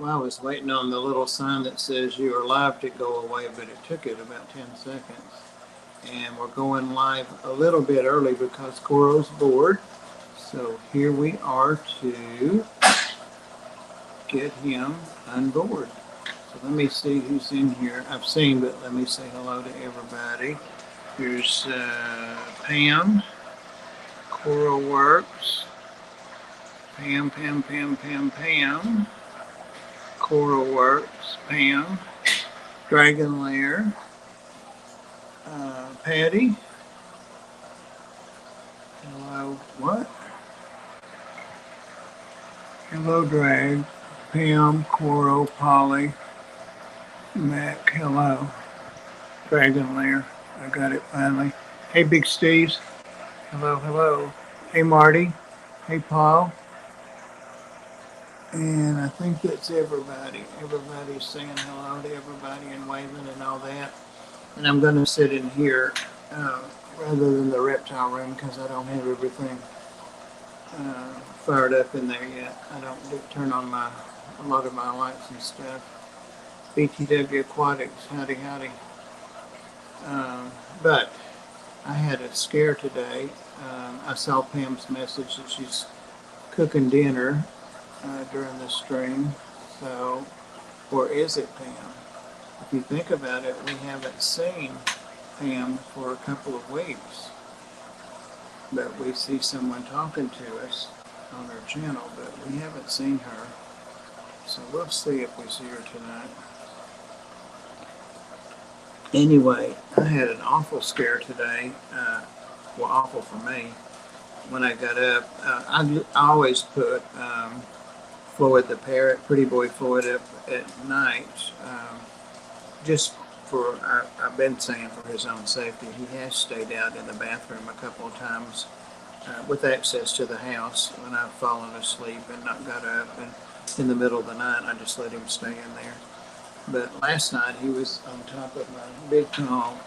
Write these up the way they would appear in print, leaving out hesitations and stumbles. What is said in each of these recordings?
Well, I was waiting on the little sign that says you are live to go away, but it took it about 10 seconds. And we're going live a little bit early because Coro's bored. So here we are to get him on board. So let me see who's in here. I've seen, but let me say hello to everybody. Here's Pam, Coro Works, Pam, Coro Works, Pam, Dragon Lair, Patty. Hello, what? Hello, Drag, Pam, Coro, Polly, Mac, hello, Dragon Lair. I got it finally. Hey, Big Steve. Hello, hello. Hey, Marty. Hey, Paul. And I think that's everybody. Everybody's saying hello to everybody and waving and all that. And I'm going to sit in here rather than the reptile room because I don't have everything fired up in there yet. I don't turn on a lot of my lights and stuff. BTW Aquatics, howdy, howdy. But I had a scare today. I saw Pam's message that she's cooking dinner during the stream. So, or is it Pam? If you think about it, we haven't seen Pam for a couple of weeks. But we see someone talking to us on our channel, but we haven't seen her. So we'll see if we see her tonight. Anyway, I had an awful scare today. Well, awful for me. When I got up, I always put Floyd the parrot, Pretty Boy Floyd, up at night, just for, I've been saying for his own safety. He has stayed out in the bathroom a couple of times with access to the house when I've fallen asleep and not got up. And in the middle of the night, I just let him stay in there. But last night he was on top of my big tall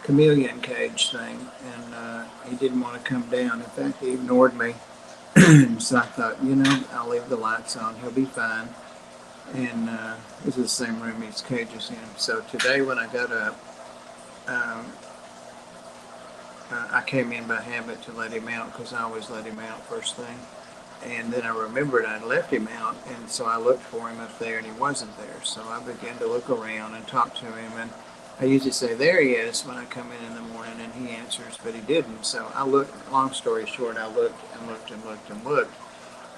chameleon cage thing, and he didn't want to come down. In fact, he ignored me. So I thought, I'll leave the lights on. He'll be fine. And this is the same room his cage is in. So today when I got up, I came in by habit to let him out because I always let him out first thing. And then I remembered I'd left him out, and so I looked for him up there, and he wasn't there. So I began to look around and talk to him, and I usually say, there he is, when I come in the morning, and he answers, but he didn't. So I looked, long story short, I looked and looked and looked and looked.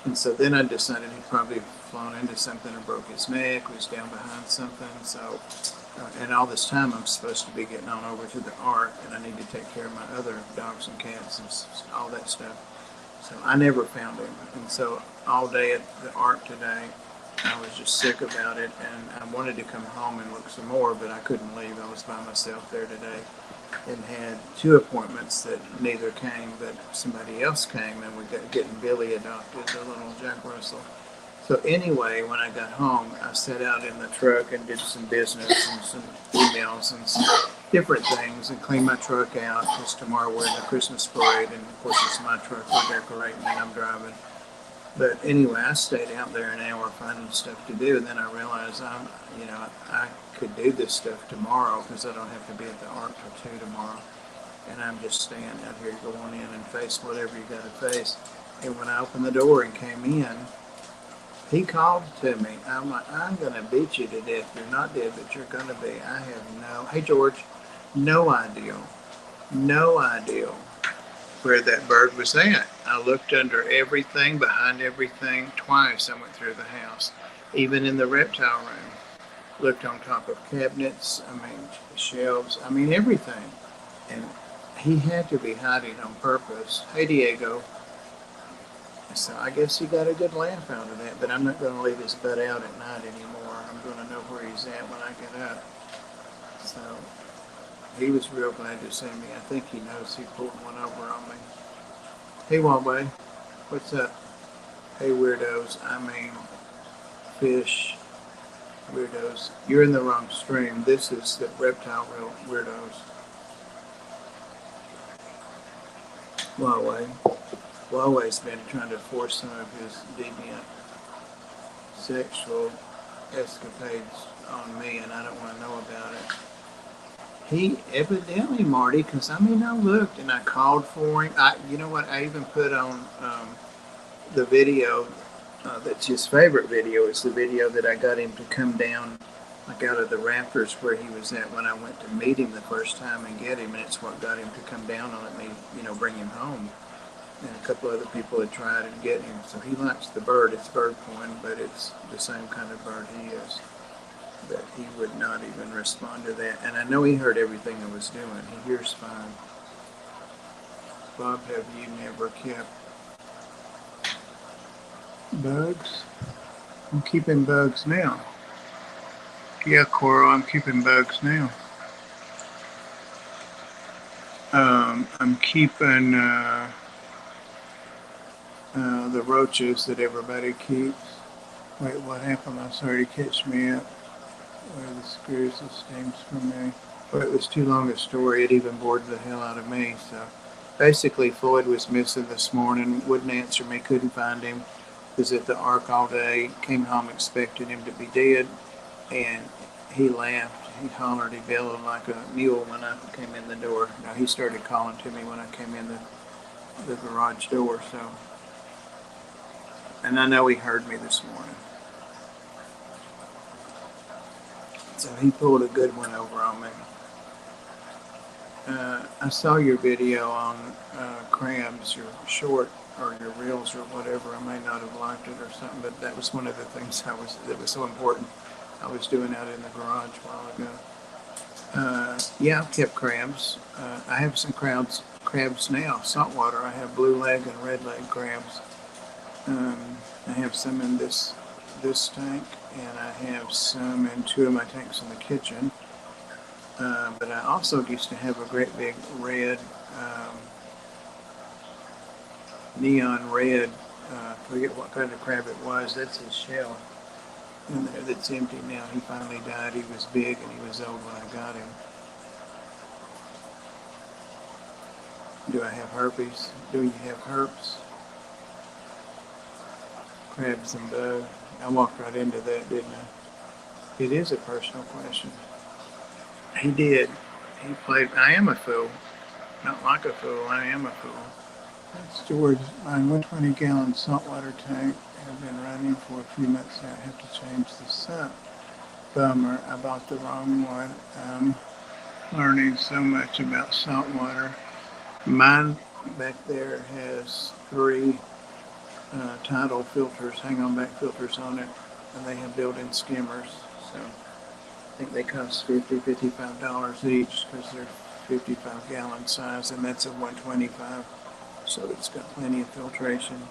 And so then I decided he'd probably flown into something or broke his neck, was down behind something. So, and all this time I'm supposed to be getting on over to the Ark, and I need to take care of my other dogs and cats and all that stuff. So I never found him. And so all day at the Ark today, I was just sick about it, and I wanted to come home and look some more, but I couldn't leave. I was by myself there today and had 2 appointments that neither came, but somebody else came, and we got getting Billy adopted, the little Jack Russell. So anyway, when I got home, I sat out in the truck and did some business and some emails and some different things and cleaned my truck out because tomorrow we're in the Christmas parade, and of course it's my truck we're decorating and I'm driving. But anyway, I stayed out there an hour finding stuff to do, and then I realized I could do this stuff tomorrow because I don't have to be at the Ark till 2 tomorrow. And I'm just staying out here going in and face whatever you got to face. And when I opened the door and came in, he called to me. I'm like, I'm going to beat you to death. You're not dead, but you're going to be. I have hey George, no idea where that bird was at. I looked under everything, behind everything, twice. I went through the house, even in the reptile room. Looked on top of cabinets, shelves, everything. And he had to be hiding on purpose. Hey Diego. So I guess he got a good laugh out of that, but I'm not going to leave his butt out at night anymore. I'm going to know where he's at when I get up. So he was real glad to see me. I think he knows he pulled one over on me. Hey Wallway, what's up? Hey weirdos, fish weirdos. You're in the wrong stream. This is the reptile weirdos. Wallway's been trying to force some of his deviant sexual escapades on me, and I don't want to know about it. He evidently, Marty, because I mean, I looked and I called for him. You know what? I even put on the video that's his favorite video. It's the video that I got him to come down, like out of the rafters where he was at when I went to meet him the first time and get him, and it's what got him to come down and let me, bring him home. And a couple other people had tried to get him, so he likes the bird. It's bird coin, but it's the same kind of bird he is. But he would not even respond to that. And I know he heard everything I was doing. He hears fine. Bob, have you never kept bugs? I'm keeping bugs now. Yeah, Coral, I'm keeping bugs now. I'm keeping the roaches that everybody keeps. Wait, what happened? I started to catch me up. Where the screws and stings from me. But it was too long a story. It even bored the hell out of me. So basically, Floyd was missing this morning. Wouldn't answer me. Couldn't find him. Was at the Ark all day. Came home expecting him to be dead, and he laughed. He hollered. He bellowed like a mule when I came in the door. Now he started calling to me when I came in the garage door. So, and I know he heard me this morning. So he pulled a good one over on me. I saw your video on crabs, your short or your reels or whatever. I may not have liked it or something, but that was one of the things that was so important. I was doing out in the garage a while ago. Yeah, I've kept crabs. I have some crabs now, saltwater. I have blue leg and red leg crabs. I have some in this tank, and I have some in two of my tanks in the kitchen. But I also used to have a great big red, neon red, I forget what kind of crab it was. That's his shell in there that's empty now. He finally died. He was big and he was old when I got him. Do I have herpes? Do you have herps? Crabs and bugs. I walked right into that, didn't I? It is a personal question. He did. He played. I am a fool. Not like a fool. I am a fool. That's George. My 120-gallon saltwater tank has been running for a few months now. I have to change the sump. Bummer. I bought the wrong one. I'm learning so much about saltwater. Mine back there has 3 tidal filters, hang-on back filters on it, and they have built-in skimmers. So I think they cost $50, $55 each because they're 55-gallon size, and that's a 125. So it's got plenty of filtration.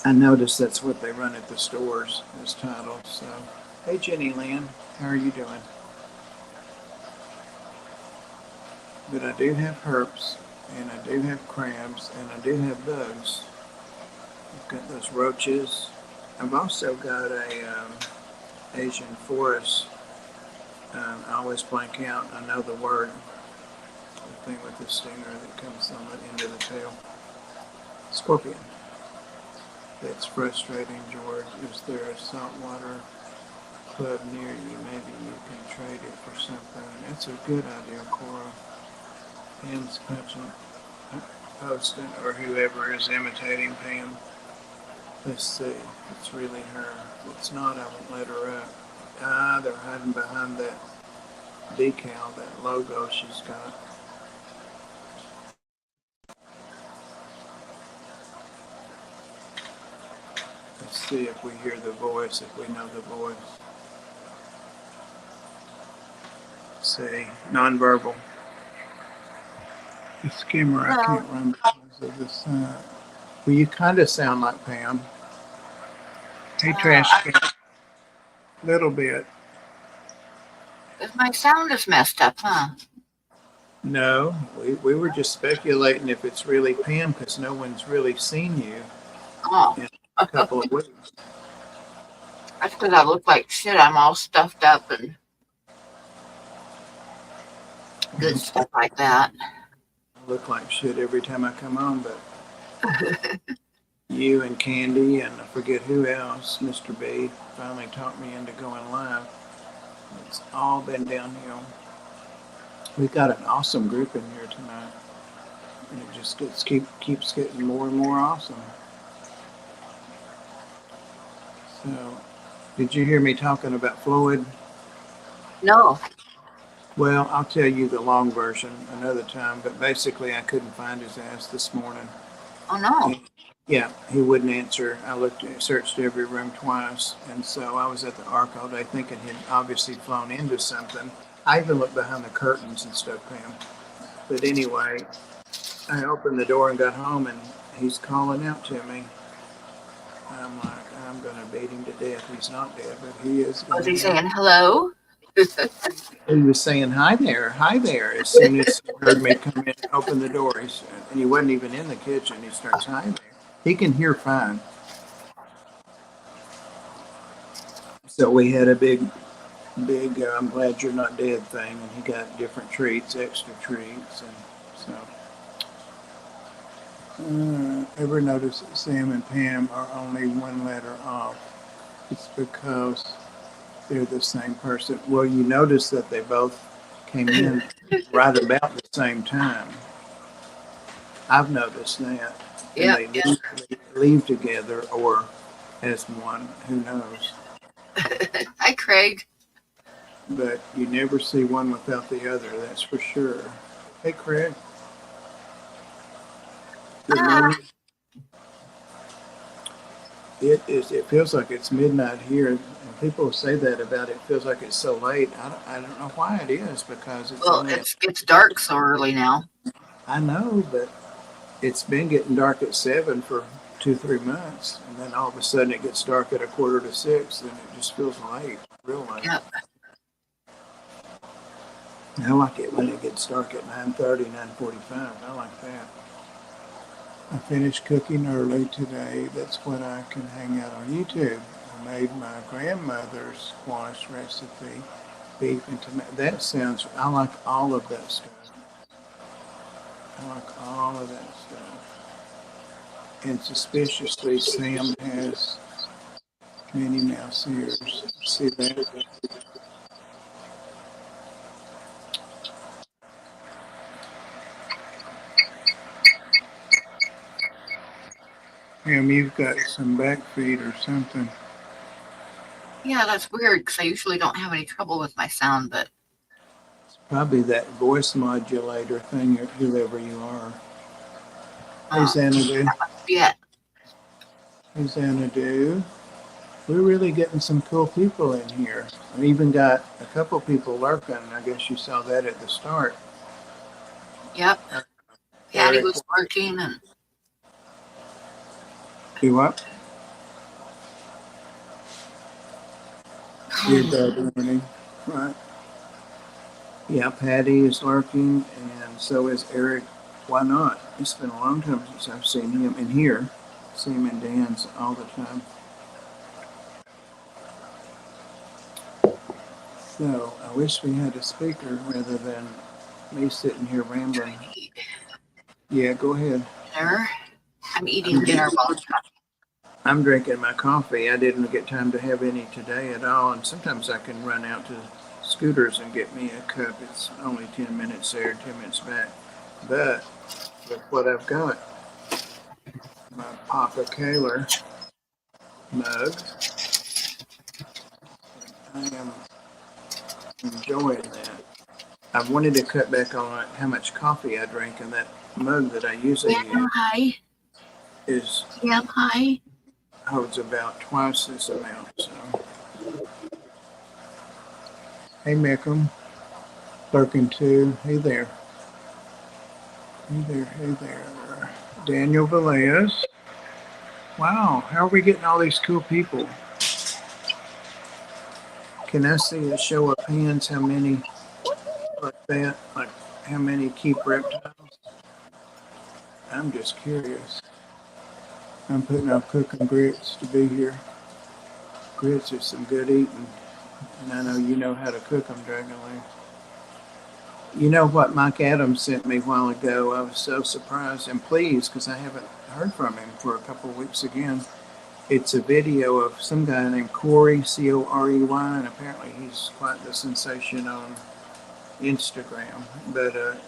I noticed that's what they run at the stores as tidal. So, hey Jenny Lynn, how are you doing? But I do have herps, and I do have crabs, and I do have bugs. I've got those roaches. I've also got a Asian forest. I always blank out. I know the word. The thing with the stinger that comes on the end of the tail. Scorpion. That's frustrating, George. Is there a saltwater club near you? Maybe you can trade it for something. That's a good idea, Cora. Pam's posting, or whoever is imitating Pam. Let's see. It's really her. If it's not, I won't let her up. Ah, they're hiding behind that decal, that logo she's got. Let's see if we hear the voice, if we know the voice. Let's see. Nonverbal. The skimmer, I can't run because of the sun. Well, you kind of sound like Pam. Hey, trash can. Little bit. My sound is messed up, huh? No, we were just speculating if it's really Pam because no one's really seen you in a couple of weeks. That's because I look like shit. I'm all stuffed up and good stuff like that. I look like shit every time I come on, but You and Candy and I forget who else, Mr. B, finally talked me into going live. It's all been downhill. We've got an awesome group in here tonight. And it just keeps getting more and more awesome. So, did you hear me talking about Floyd? No. Well, I'll tell you the long version another time, but basically I couldn't find his ass this morning. Oh no. Yeah, he wouldn't answer. Searched every room twice, and so I was at the Ark all day thinking he'd obviously flown into something. I even looked behind the curtains and stuff, Pam. But anyway, I opened the door and got home, and he's calling out to me. I'm like, I'm gonna beat him to death. He's not dead, but he is. Was he saying hello? He was saying hi there. As soon as he heard me come in and open the door, and he wasn't even in the kitchen. He starts hi there. He can hear fine. So we had a big I'm glad you're not dead thing, and he got different treats, extra treats, and so. Ever notice that Sam and Pam are only one letter off? It's because they're the same person. Well, you notice that they both came in right about the same time. I've noticed that. Yeah. And they leave together or as one, who knows. Hi, Craig. But you never see one without the other, that's for sure. Hey, Craig. Good morning. It feels like it's midnight here, and people say that about it. It feels like it's so late. I don't know why it is, because it's dark so early now. I know, but it's been getting dark at 7 for 2-3 months, and then all of a sudden it gets dark at 5:45, and it just feels late, real late. Yep. I like it when it gets dark at 9:30, 9:45. I like that. I finished cooking early today. That's what I can hang out on YouTube. I made my grandmother's squash recipe, beef and tomato. That sounds, I like all of that stuff. And suspiciously, Sam has Minnie Mouse ears. See that? Pam, you've got some back feed or something. Yeah, that's weird because I usually don't have any trouble with my sound, but It's probably that voice modulator thing, or whoever you are. Hey, Xanadu. Yeah. Hey, Xanadu. We're really getting some cool people in here. We even got a couple people lurking. I guess you saw that at the start. Yep. Patty was working and. Do what? Good morning. Right. Yeah, Patty is lurking, and so is Eric. Why not? It's been a long time since I've seen him in here. See him in Dan's all the time. So I wish we had a speaker rather than me sitting here rambling. Yeah, go ahead. Dinner. I'm eating dinner while I'm drinking my coffee. I didn't get time to have any today at all, and sometimes I can run out to Scooters and get me a cup. It's only 10 minutes there, 10 minutes back. But with what I've got, my Papa Kaler mug, I am enjoying that. I've wanted to cut back on how much coffee I drink, and that mug that I usually use holds about twice this amount. So, hey, Mickham, lurking too. Hey there. Hey there. Daniel Velez. Wow, how are we getting all these cool people? Can I see a show of hands? How many like that? Like how many keep reptiles? I'm just curious. I'm putting out cooking grits to be here. Grits are some good eating, and I know you know how to cook them, Dragon Lady. You know what Mike Adams sent me a while ago? I was so surprised and pleased because I haven't heard from him for a couple of weeks again. It's a video of some guy named Corey, Corey, and apparently he's quite the sensation on Instagram. But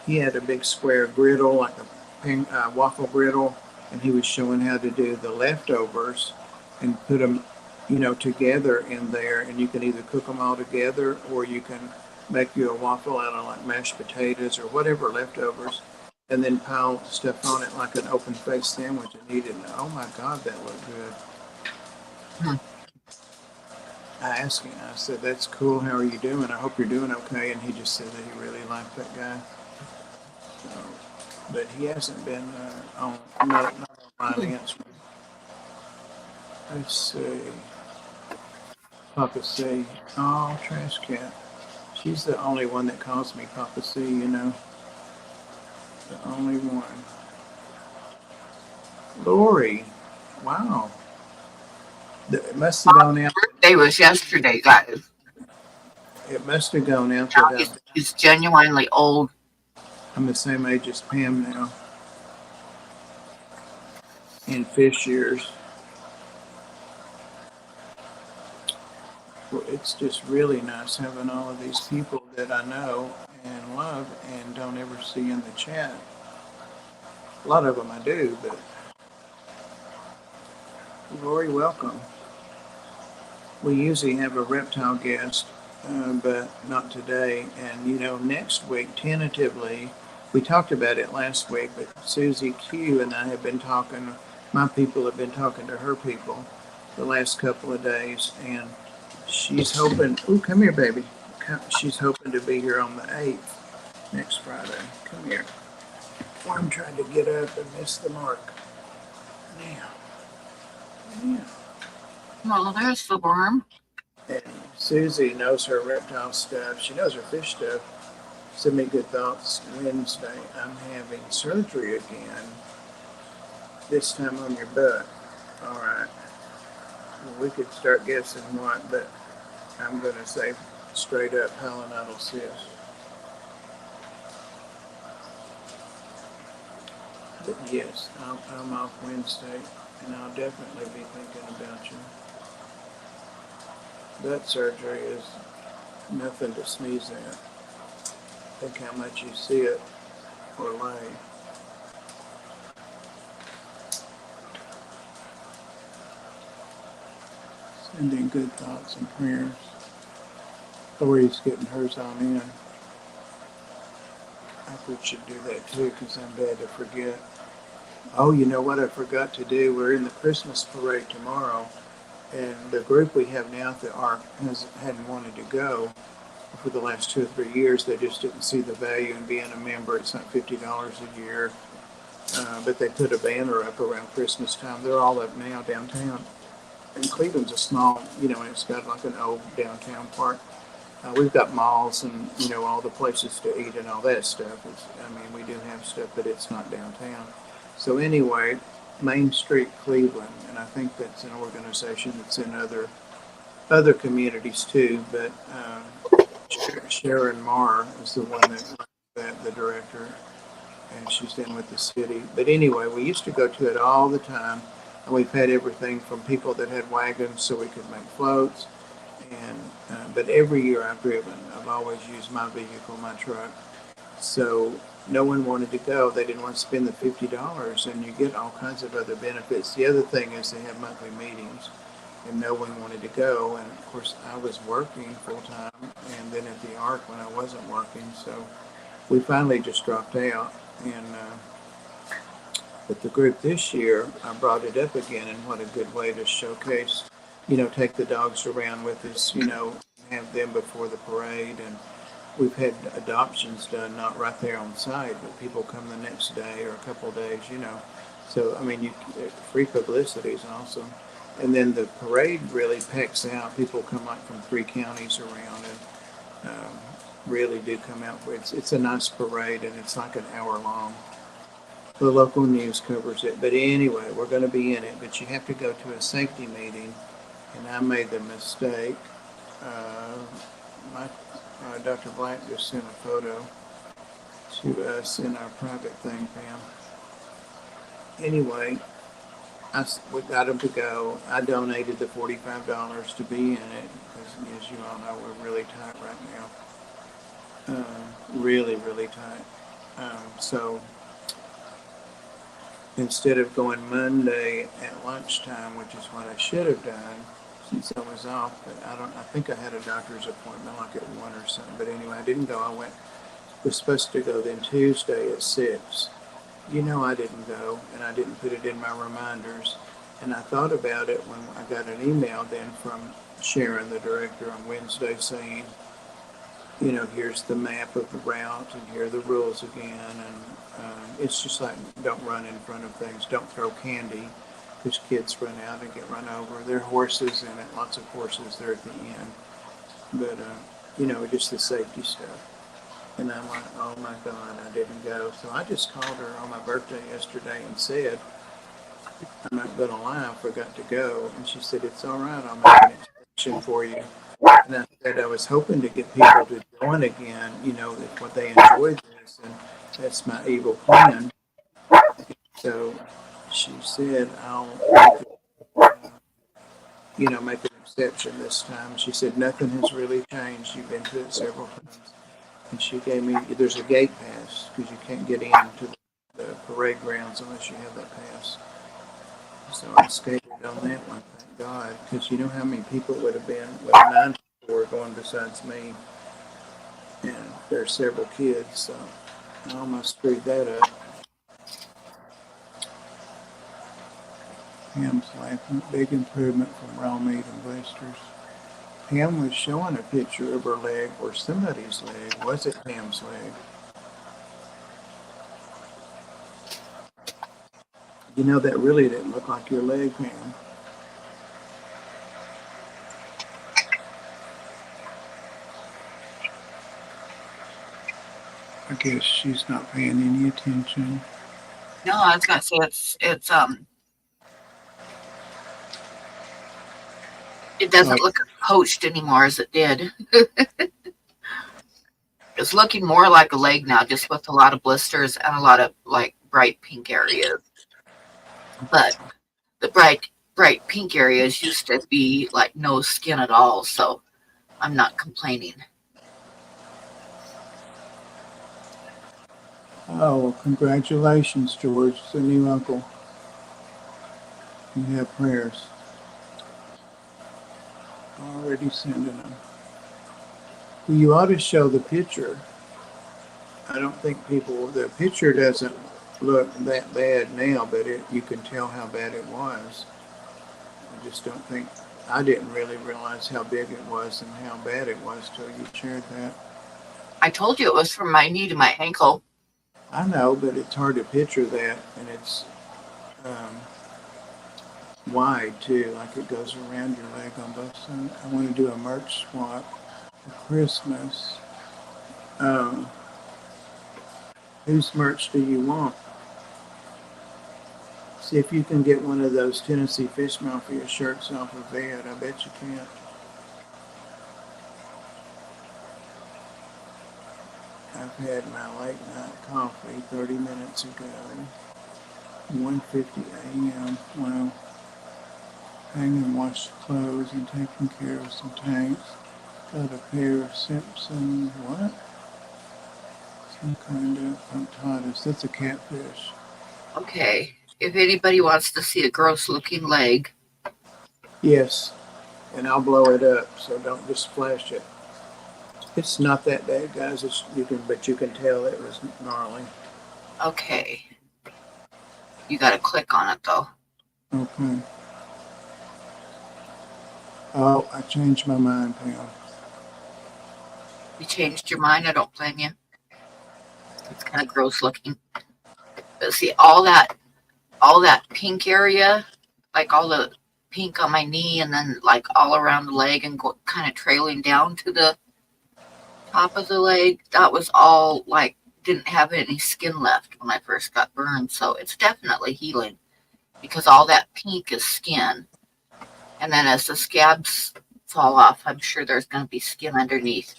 he had a big square griddle, like a waffle griddle, and he was showing how to do the leftovers and put them, together in there. And you can either cook them all together or you can make you a waffle out of like mashed potatoes or whatever leftovers, and then pile stuff on it like an open faced sandwich and eat it. And oh my God, that looked good. Hmm. I asked him, I said, "That's cool. How are you doing? I hope you're doing okay." And he just said that he really liked that guy. So, but he hasn't been not online answering. Let's see. Papa C. Oh, trash cat. She's the only one that calls me Papa C, The only one. Lori. Wow. It must have gone out. Birthday was yesterday, guys. It must have gone out Now that he's genuinely old. I'm the same age as Pam now. In fish years. Well, it's just really nice having all of these people that I know and love and don't ever see in the chat. A lot of them I do, but Lori, welcome. We usually have a reptile guest, but not today. And next week, tentatively, we talked about it last week, but Susie Q and I have been talking, my people have been talking to her people the last couple of days, and she's hoping, oh, come here, baby. She's hoping to be here on the 8th, next Friday. Come here. I'm trying to get up and miss the mark. Now. Yeah. Well, there's the worm. And Susie knows her reptile stuff. She knows her fish stuff. Send me good thoughts. Wednesday, I'm having surgery again. This time on your butt. All right. Well, we could start guessing what, but I'm going to say straight up pilonidal cyst. But yes, I'm off Wednesday, and I'll definitely be thinking about you. That surgery is nothing to sneeze at. Think how much you see it or lay. Sending good thoughts and prayers. Lori's getting hers on in. I should do that too because I'm bad to forget. Oh, you know what I forgot to do? We're in the Christmas parade tomorrow, and the group we have now at the Ark hadn't wanted to go for the last 2 or 3 years. They just didn't see the value in being a member. It's not $50 a year, but they put a banner up around Christmas time. They're all up now downtown. And Cleveland's a small, and it's got like an old downtown part. We've got malls and, all the places to eat and all that stuff. We do have stuff, but it's not downtown. So anyway, Main Street Cleveland, and I think that's an organization that's in other communities too, but Sharon Marr is the one that the director, and she's in with the city. But anyway, we used to go to it all the time, and we've had everything from people that had wagons so we could make floats, and but every year I've driven. I've always used my vehicle, my truck. So no one wanted to go. They didn't want to spend the $50, and you get all kinds of other benefits. The other thing is they have monthly meetings, and no one wanted to go. And of course, I was working full time, and then at the Ark when I wasn't working. So we finally just dropped out. And but the group this year, I brought it up again, and what a good way to showcase. Take the dogs around with us. Have them before the parade, and we've had adoptions done, not right there on site, but people come the next day or a couple of days, So, free publicity is awesome. And then the parade really packs out. People come like from 3 counties around and really do come out. It's a nice parade, and it's like an hour long. The local news covers it. But anyway, we're going to be in it. But you have to go to a safety meeting, and I made the mistake. Dr. Black just sent a photo to us in our private thing, Pam. Anyway, we got them to go. I donated the $45 to be in it because, as you all know, we're really tight right now. Really, really tight. So instead of going Monday at lunchtime, which is what I should have done since I was off, but I think I had a doctor's appointment like at 1 or something. But anyway, I didn't go. Was supposed to go then Tuesday at 6. You know, I didn't go, and I didn't put it in my reminders. And I thought about it when I got an email then from Sharon, the director, on Wednesday saying, you know, here's the map of the route, and here are the rules again. And it's just like, don't run in front of things. Don't throw candy, because kids run out and get run over. There are horses in it, lots of horses there at the end. But, you know, just the safety stuff. And I'm like, oh my God, I didn't go. So I just called her on my birthday yesterday and said, I'm not going to lie, I forgot to go. And she said, it's all right, I'll make an exception for you. And I said, I was hoping to get people to join again, you know, if they enjoyed this. And that's my evil plan. So she said, I'll make an exception this time. She said, nothing has really changed. You've been to it several times. And she gave me, there's a gate pass because you can't get into the parade grounds unless you have that pass. So I skated on that one, thank God, because you know how many people it would have been. Well, 9 people were going besides me, and there are several kids, so I almost screwed that up. Pam's laughing. Big improvement from raw meat and blisters. Pam was showing a picture of her leg or somebody's leg. Was it Pam's leg? You know, that really didn't look like your leg, Pam. I guess she's not paying any attention. No, I was gonna say it doesn't look poached anymore as it did. It's looking more like a leg now, just with a lot of blisters and a lot of like bright pink areas. But the bright pink areas used to be like no skin at all, so I'm not complaining. Oh, well, congratulations, George, the new uncle. You have prayers. Already sending them. You ought to show the picture. I don't think the picture doesn't look that bad now, but you can tell how bad it was. I just don't think, I didn't really realize how big it was and how bad it was till you shared that. I told you it was from my knee to my ankle. I know, but it's hard to picture that, and it's wide too, like it goes around your leg on both sides. I want to do a merch swap for Christmas. Whose merch do you want? See if you can get one of those Tennessee Fish Mafia shirts off of that. I bet you can't. I've had my late night coffee 30 minutes ago. 1:50 a.m. Wow. Hang and wash the clothes and taking care of some tanks. Got a pair of Simpson, what? Some kind of punctatus. That's a catfish. Okay, if anybody wants to see a gross looking leg. Yes, and I'll blow it up, so don't just flash it. It's not that bad, guys. But you can tell it was gnarly. Okay. You gotta click on it though. Okay. Oh, I changed my mind, Pam. You changed your mind? I don't blame you. It's kind of gross looking. But see, all that pink area, like all the pink on my knee and then like all around the leg and kind of trailing down to the top of the leg, that was all like didn't have any skin left when I first got burned. So it's definitely healing because all that pink is skin. And then as the scabs fall off, I'm sure there's going to be skin underneath.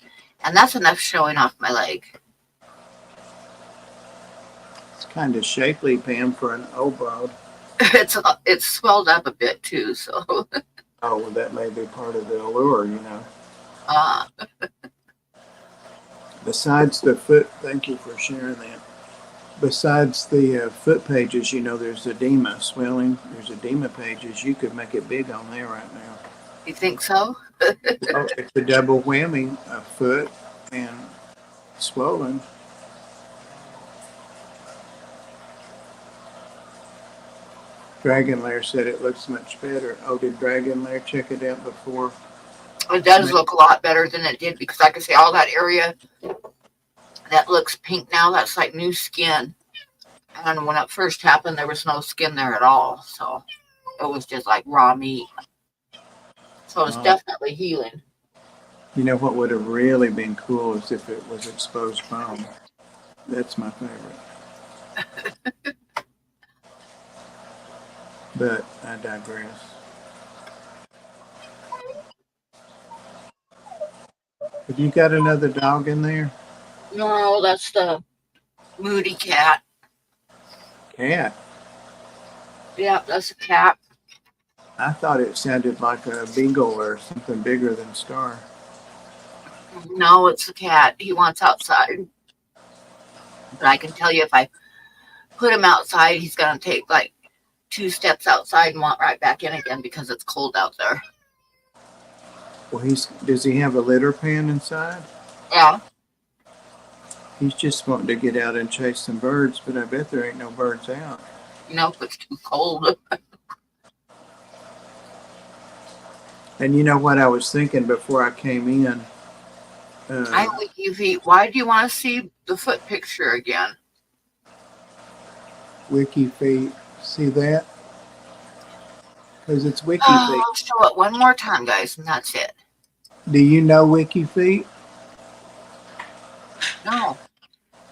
And that's enough showing off my leg. It's kind of shapely, Pam, for an oboe. It's swelled up a bit too, so Oh, well, that may be part of the allure, you know. uh, Besides the foot, thank you for sharing that. Besides the foot pages, you know, there's edema, swelling. There's edema pages. You could make it big on there right now. you think so? Oh, it's a double whammy, a foot and swollen. Dragon Lair said it looks much better. Oh, did Dragon Lair check it out before? It does look a lot better than it did because I can see all that area that looks pink now. That's like new skin. And when it first happened, there was no skin there at all. So it was just like raw meat. So it's definitely healing. You know what would have really been cool is if it was exposed bone. That's my favorite. But I digress. Have you got another dog in there? No, that's the moody cat. Cat? Yeah, that's a cat. I thought it sounded like a beagle or something bigger than Star. No, it's a cat. He wants outside. But I can tell you if I put him outside, he's going to take like 2 steps outside and want right back in again because it's cold out there. Well, does he have a litter pan inside? Yeah. He's just wanting to get out and chase some birds, but I bet there ain't no birds out. Nope, it's too cold. And you know what I was thinking before I came in? I like you feet. Why do you want to see the foot picture again? Wiki feet. See that? Because it's Wiki feet. I'll show it one more time, guys, and that's it. Do you know Wiki feet? No.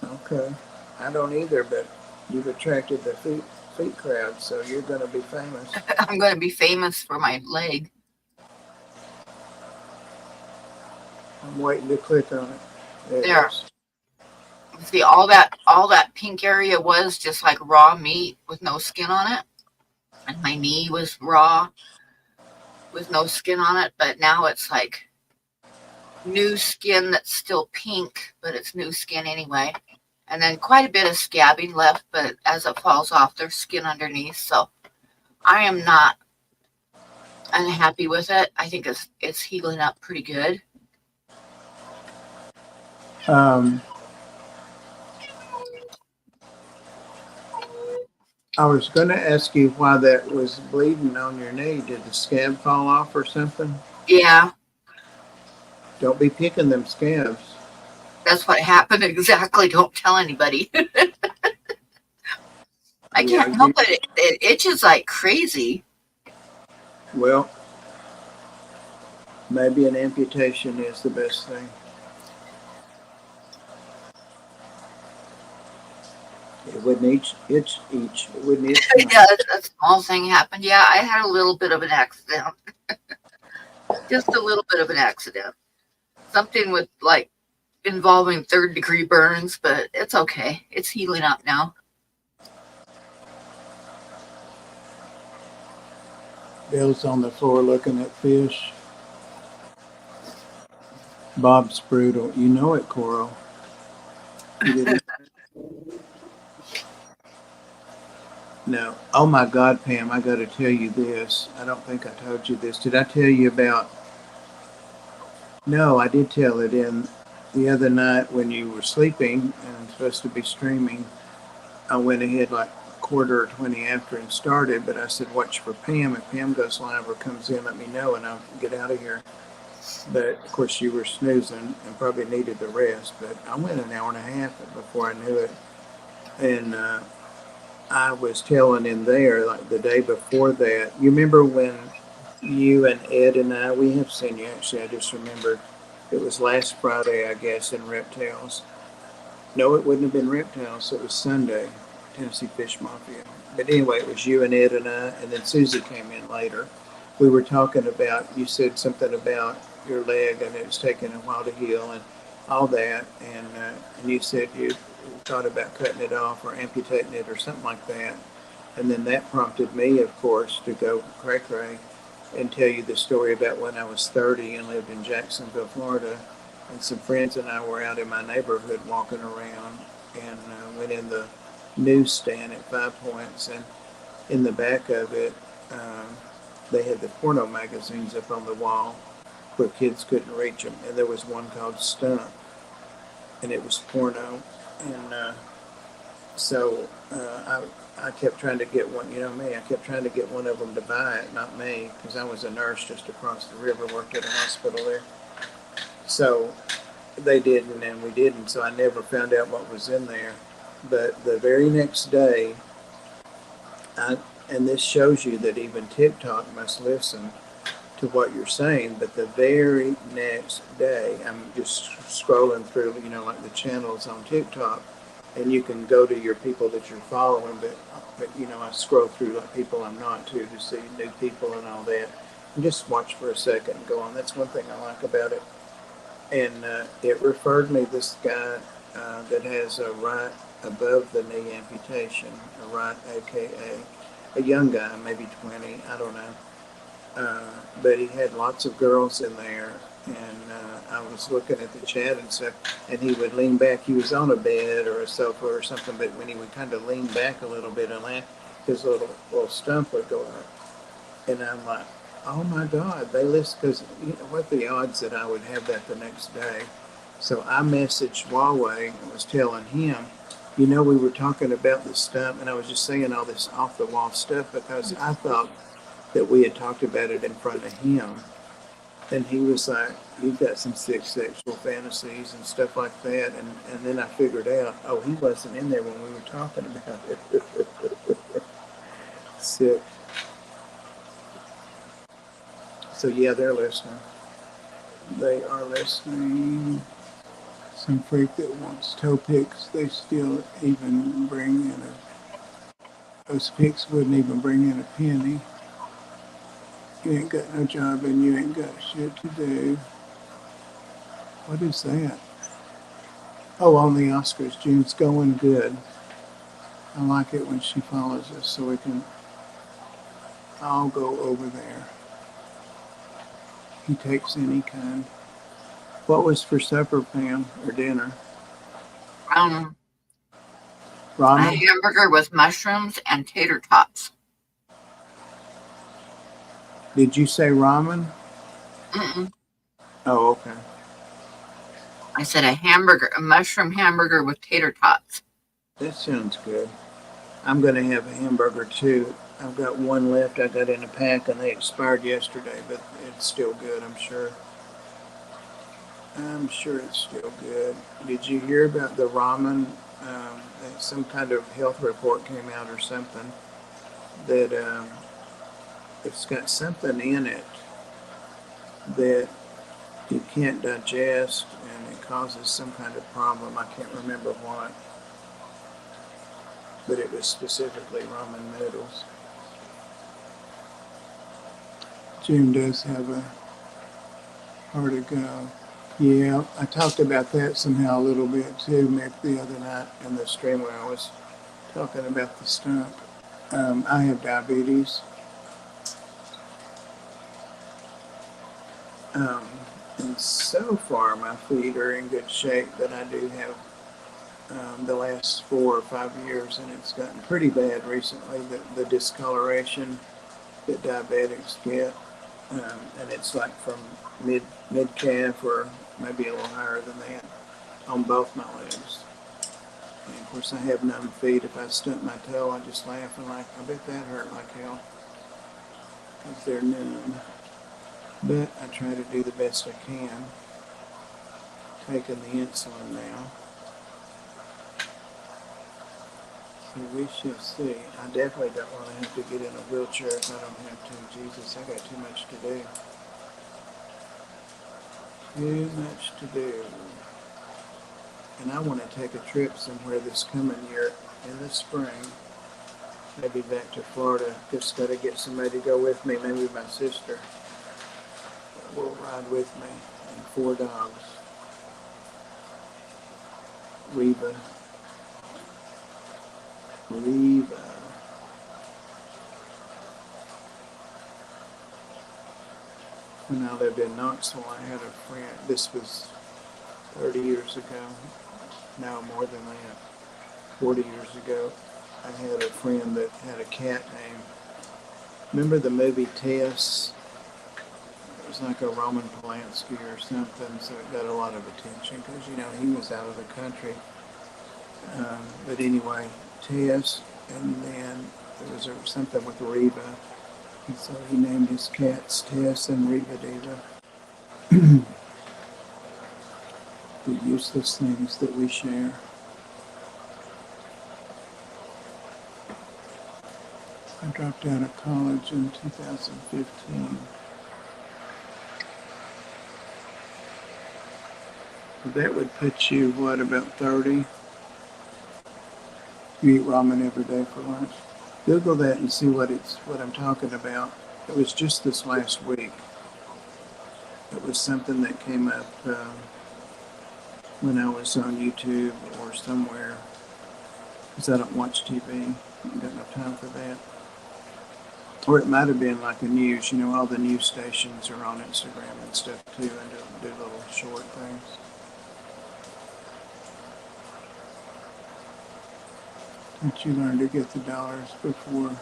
Okay. I don't either, but you've attracted the feet crowd, so you're going to be famous. I'm going to be famous for my leg. I'm waiting to click on it. There. See, all that pink area was just like raw meat with no skin on it. And my knee was raw with no skin on it, but now it's like new skin that's still pink, but it's new skin anyway. And then quite a bit of scabbing left, but as it falls off, there's skin underneath. So I am not unhappy with it. I think it's healing up pretty good. I was going to ask you why that was bleeding on your knee. Did the scab fall off or something? Yeah. Don't be picking them scabs. That's what happened exactly. Don't tell anybody. I can't help it. It itches like crazy. Well, maybe an amputation is the best thing. It wouldn't itch. It wouldn't itch. Yeah, a small thing happened. Yeah, I had a little bit of an accident. Just a little bit of an accident. Something with like involving 3rd-degree burns, but it's okay. It's healing up now. Bill's on the floor looking at fish. Bob's brutal. You know it, Coral. No. Oh my God, Pam, I got to tell you this. I don't think I told you this. Did I tell you about? No, I did tell it in the other night when you were sleeping and I'm supposed to be streaming. I went ahead like 1:20 after and started, but I said, watch for Pam. If Pam goes live or comes in, let me know and I'll get out of here. But of course you were snoozing and probably needed the rest, but I went an hour and a half before I knew it. And, I was telling in there, like the day before that, you remember when you and Ed and we have seen you actually, I just remembered, it was last Friday, I guess, in Reptales. No, it wouldn't have been Reptales, it was Sunday, Tennessee Fish Mafia. But anyway, it was you and Ed and then Susie came in later. We were talking about, you said something about your leg and it was taking a while to heal. And all that, and you said you thought about cutting it off or amputating it or something like that. And then that prompted me, of course, to go cray-cray and tell you the story about when I was 30 and lived in Jacksonville, Florida. And some friends and I were out in my neighborhood walking around and went in the newsstand at 5 Points. And in the back of it, um, they had the porno magazines up on the wall where kids couldn't reach them. And there was one called Stump, and it was porno. And I kept trying to get one, you know me, I kept trying to get one of them to buy it, not me, because I was a nurse just across the river, worked at a hospital there. So they didn't, and we didn't, so I never found out what was in there. But the very next day, and this shows you that even TikTok must listen to what you're saying, but the very next day, I'm just scrolling through, like the channels on TikTok, and you can go to your people that you're following, but I scroll through like people I'm not to see new people and all that, and just watch for a second and go on. That's one thing I like about it. And it referred me this guy that has a right above the knee amputation, a right AKA, a young guy, maybe 20, I don't know. But he had lots of girls in there, and I was looking at the chat and stuff, and he would lean back. He was on a bed or a sofa or something, but when he would kind of lean back a little bit and laugh, his little stump would go up. And I'm like, oh my God, they list, because what the odds that I would have that the next day? So I messaged Huawei and was telling him, we were talking about the stump, and I was just saying all this off the wall stuff because I thought that we had talked about it in front of him. And he was like, you've got some sick sexual fantasies and stuff like that. And then I figured out, oh, he wasn't in there when we were talking about it. Sick. So yeah, they're listening. They are listening. Some freak that wants toe picks, they still even bring in those picks wouldn't even bring in a penny. You ain't got no job and you ain't got shit to do. What is that? Oh, on the Oscars, June's going good. I like it when she follows us so we can all go over there. He takes any kind. What was for supper, Pam, or dinner? A Ramen? hamburger with mushrooms and tater tots. Did you say ramen? Mm-mm. Oh, okay. I said a mushroom hamburger with tater tots. That sounds good. I'm going to have a hamburger too. I've got one left I got in a pack and they expired yesterday, but it's still good, I'm sure. I'm sure it's still good. Did you hear about the ramen? Some kind of health report came out or something that it's got something in it that you can't digest and it causes some kind of problem. I can't remember what, but it was specifically ramen noodles. June does have a heart to go. Yeah, I talked about that somehow a little bit too, Mick, the other night in the stream where I was talking about the stump. I have diabetes. And so far my feet are in good shape, but I do have the last 4 or 5 years, and it's gotten pretty bad recently, the discoloration that diabetics get. And it's like from mid calf or maybe a little higher than that on both my legs. And of course I have numb feet. If I stump my toe, I just laugh and like, I bet that hurt like hell, because they're numb. But I try to do the best I can. Taking the insulin now. So we shall see. I definitely don't want to have to get in a wheelchair if I don't have to. Jesus, I got too much to do. Too much to do. And I want to take a trip somewhere this coming year in the spring. Maybe back to Florida. Just got to get somebody to go with me. Maybe my sister will ride with me. And 4 dogs. Reva. Reva. When I lived in Knoxville, I had a friend. This was 30 years ago. No, more than that. 40 years ago. I had a friend that had a cat named. Remember the movie Tess? It was like a Roman Polanski or something, so it got a lot of attention because, you know, he was out of the country. But anyway, Tess, and then there was something with Reva, and so he named his cats Tess and Reva Diva. The useless things that we share. I dropped out of college in 2015. That would put you, what, about 30? You eat ramen every day for lunch. Google that and see what I'm talking about. It was just this last week. It was something that came up when I was on YouTube or somewhere, because I don't watch TV. I don't got enough time for that. Or it might have been like a news. You know, all the news stations are on Instagram and stuff too, and do little short things. Don't you learn to get the dollars before?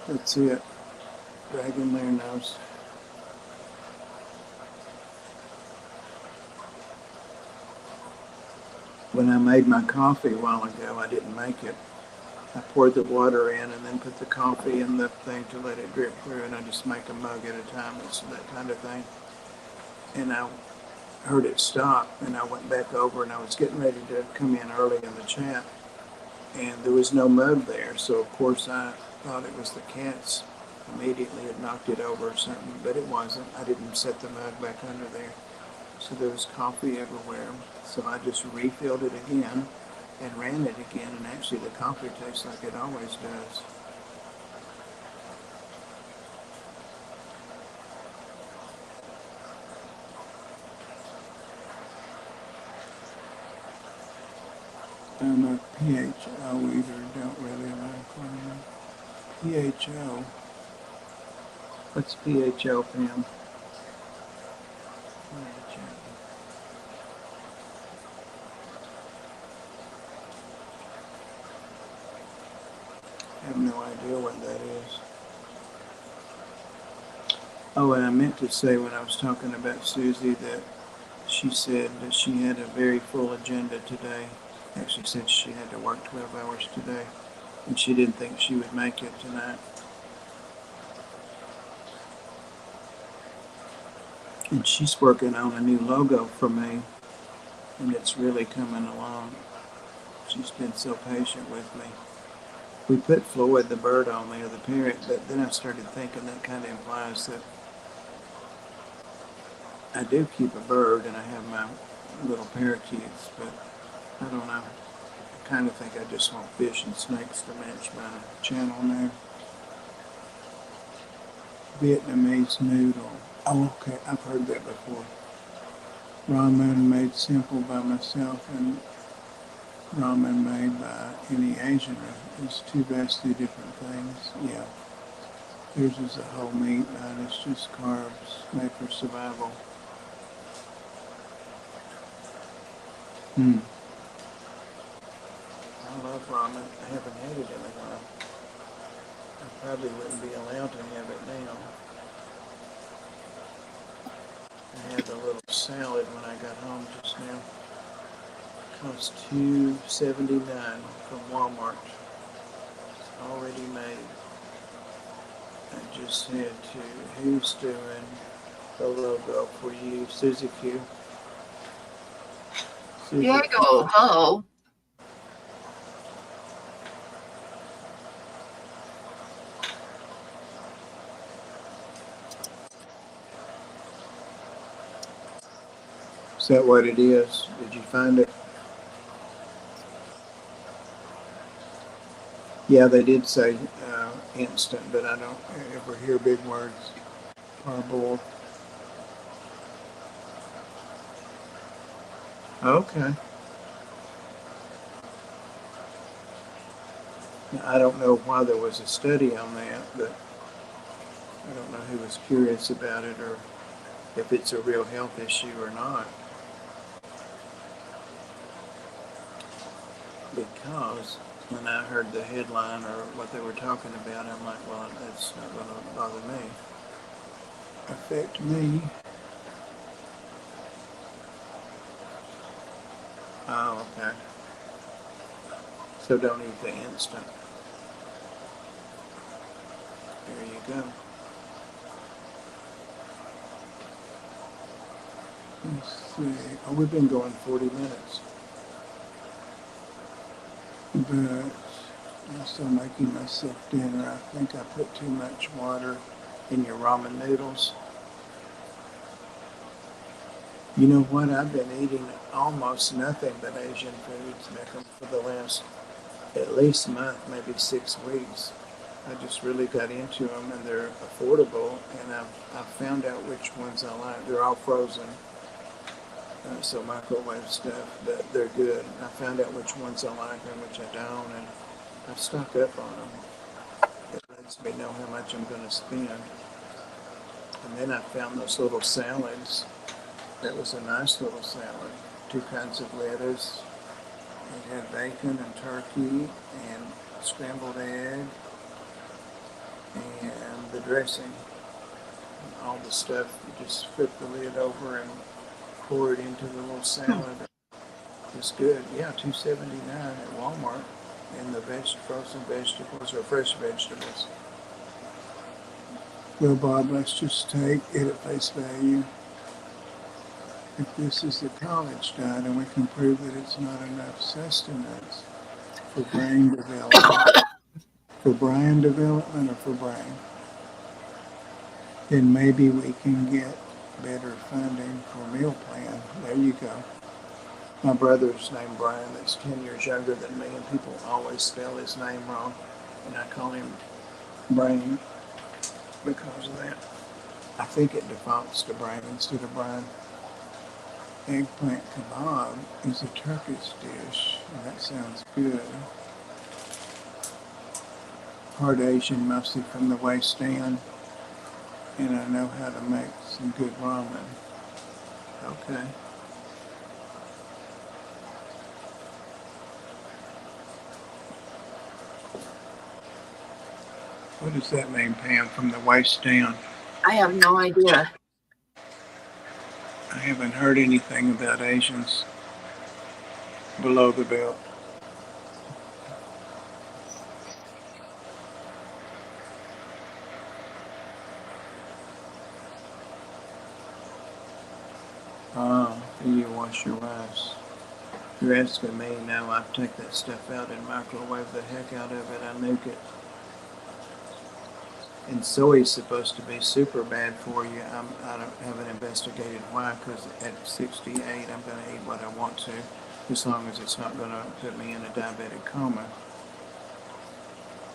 That's it. Dragon Lair knows. When I made my coffee a while ago, I didn't make it. I poured the water in and then put the coffee in the thing to let it drip through, and I just make a mug at a time. It's that kind of thing. And I heard it stop, and I went back over, and I was getting ready to come in early in the chat, and there was no mug there. So of course I thought it was the cats. Immediately had knocked it over or something, but it wasn't. I didn't set the mug back under there. So there was coffee everywhere. So I just refilled it again and ran it again, and actually the coffee tastes like it always does. I'm a PHO eater, don't really like ramen. PHO. What's PHO, Pam? PHO. I have no idea what that is. Oh, and I meant to say when I was talking about Susie that she said that she had a very full agenda today. Actually said she had to work 12 hours today, and she didn't think she would make it tonight. And she's working on a new logo for me, and it's really coming along. She's been so patient with me. We put Floyd the bird on there, the parrot, but then I started thinking that kind of implies that I do keep a bird and I have my little parakeets, but I don't know. I kind of think I just want fish and snakes to match my channel name. Vietnamese noodle. Oh, okay, I've heard that before. Ramen made simple by myself and ramen made by any Asian is two vastly different things. Yeah. Yours is a whole meat, mine is just carbs made for survival. I love ramen. I haven't had it in a while. I probably wouldn't be allowed to have it now. I had a little salad when I got home just now. Cost $2.79 from Walmart. It's already made. I just had to. Who's doing the logo for you, Susie Q? Diego, hello. Is that what it is? Did you find it? Yeah, they did say instant, but I don't ever hear big words. Parboiled. Okay. Now, I don't know why there was a study on that, but I don't know who was curious about it or if it's a real health issue or not. Because when I heard the headline or what they were talking about, I'm like, well, that's not going to bother me. Affect me. Oh, okay. So don't eat the instant. There you go. Let's see. Oh, we've been going 40 minutes. But I'm still making myself dinner. I think I put too much water in your ramen noodles. You know what? I've been eating almost nothing but Asian foods, Nikki, for the last at least month, maybe 6 weeks. I just really got into them, and they're affordable, and I've found out which ones I like. They're all frozen, so microwave stuff, but they're good. I found out which ones I like and which I don't, and I stock up on them. It lets me know how much I'm going to spend. And then I found those little salads. That was a nice little salad. 2 kinds of lettuce. It had bacon and turkey and scrambled egg and the dressing. And all the stuff, you just flip the lid over and pour it into the little salad. It's good. Yeah, $2.79 at Walmart. And the frozen vegetables or fresh vegetables. Well, Bob, let's just take it at face value. If this is the college diet and we can prove that it's not enough sustenance for brain development, or for brain, then maybe we can get better funding for meal plan. There you go. My brother's named Brian, that's 10 years younger than me, and people always spell his name wrong, and I call him Brain because of that. I think it defaults to Brain instead of Brian. Eggplant kebab is a Turkish dish, and that sounds good. Part Asian, mostly from the waist down, and I know how to make some good ramen. Okay. What does that mean, Pam, from the waist down? I have no idea. I haven't heard anything about Asians below the belt. Oh, you wash your rice. You're asking me now. I take that stuff out and microwave the heck out of it. I nuke it. And soy is supposed to be super bad for you. I haven't investigated why, because at 68 I'm going to eat what I want to, as long as it's not going to put me in a diabetic coma.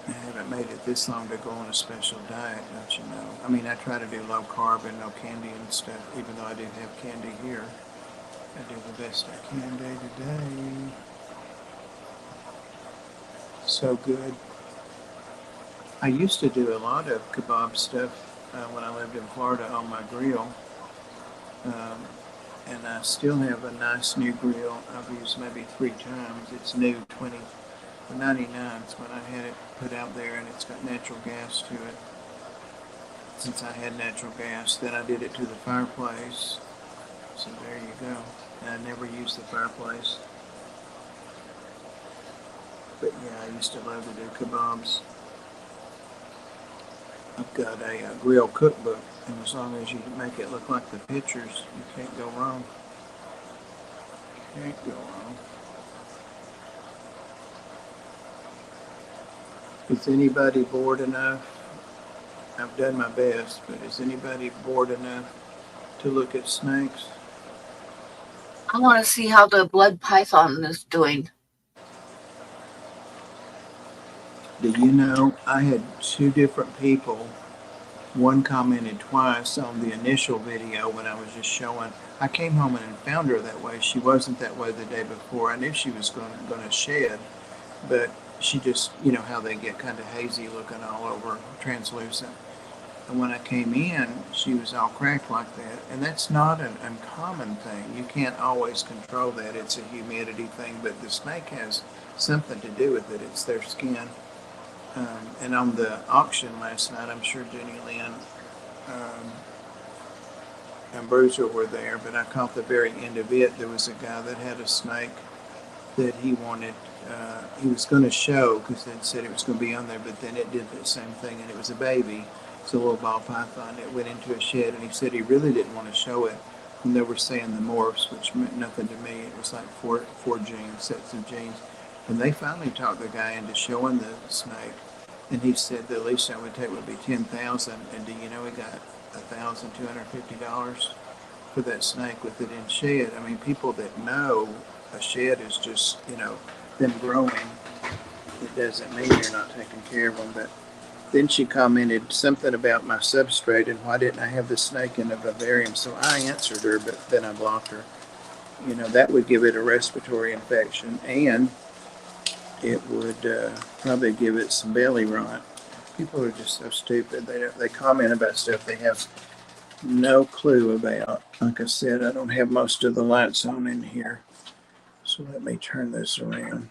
I haven't made it this long to go on a special diet, don't you know? I mean, I try to do low carb and no candy and stuff, even though I do have candy here. I do the best I can day to day. So good. I used to do a lot of kebab stuff when I lived in Florida on my grill. And I still have a nice new grill I've used maybe 3 times. It's new, 99 is when I had it put out there, and it's got natural gas to it. Since I had natural gas, then I did it to the fireplace. So there you go. And I never used the fireplace. But yeah, I used to love to do kebabs. I've got a grill cookbook, and as long as you make it look like the pictures, you can't go wrong. Can't go wrong. Is anybody bored enough? I've done my best, but is anybody bored enough to look at snakes? I want to see how the blood python is doing. Do you know, I had 2 different people. One commented twice on the initial video when I was just showing. I came home and found her that way. She wasn't that way the day before. I knew she was going to shed, but she just, how they get kind of hazy looking all over, translucent. And when I came in, she was all cracked like that. And that's not an uncommon thing. You can't always control that. It's a humidity thing, but the snake has something to do with it. It's their skin. And on the auction last night, I'm sure Jenny Lynn and Bruiser were there, but I caught the very end of it. There was a guy that had a snake that he wanted. He was going to show because they said it was going to be on there, but then it did the same thing, and it was a baby. It's a little ball python. It went into a shed, and he said he really didn't want to show it. And they were saying the morphs, which meant nothing to me. It was like four genes, sets of genes. And they finally talked the guy into showing the snake. And he said the least I would take would be $10,000. And do you know he got $1,250 for that snake with it in shed? I mean, people that know a shed is just, them growing. It doesn't mean you're not taking care of them. But then she commented something about my substrate and why didn't I have the snake in a vivarium? So I answered her, but then I blocked her. That would give it a respiratory infection, and it would probably give it some belly rot. People are just so stupid. They comment about stuff they have no clue about. Like I said, I don't have most of the lights on in here. So let me turn this around.